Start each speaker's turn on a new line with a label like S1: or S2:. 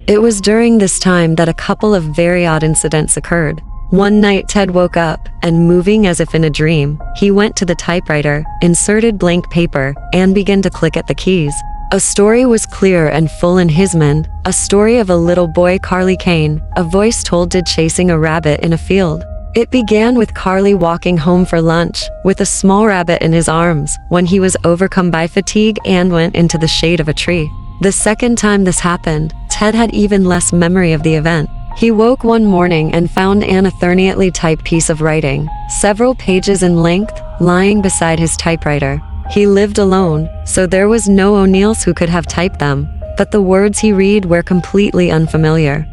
S1: It was during this time that a couple of very odd incidents occurred. One night Ted woke up, and moving as if in a dream, he went to the typewriter, inserted blank paper, and began to click at the keys. A story was clear and full in his mind, a story of a little boy, Kane, a voice told Ted chasing a rabbit in a field. It began with Carly walking home for lunch, with a small rabbit in his arms, when he was overcome by fatigue and went into the shade of a tree. The second time this happened, Ted had even less memory of the event. He woke one morning and found an eternally typed piece of writing, several pages in length, lying beside his typewriter. He lived alone, so there was no O'Neills who could have typed them, but the words he read were completely unfamiliar.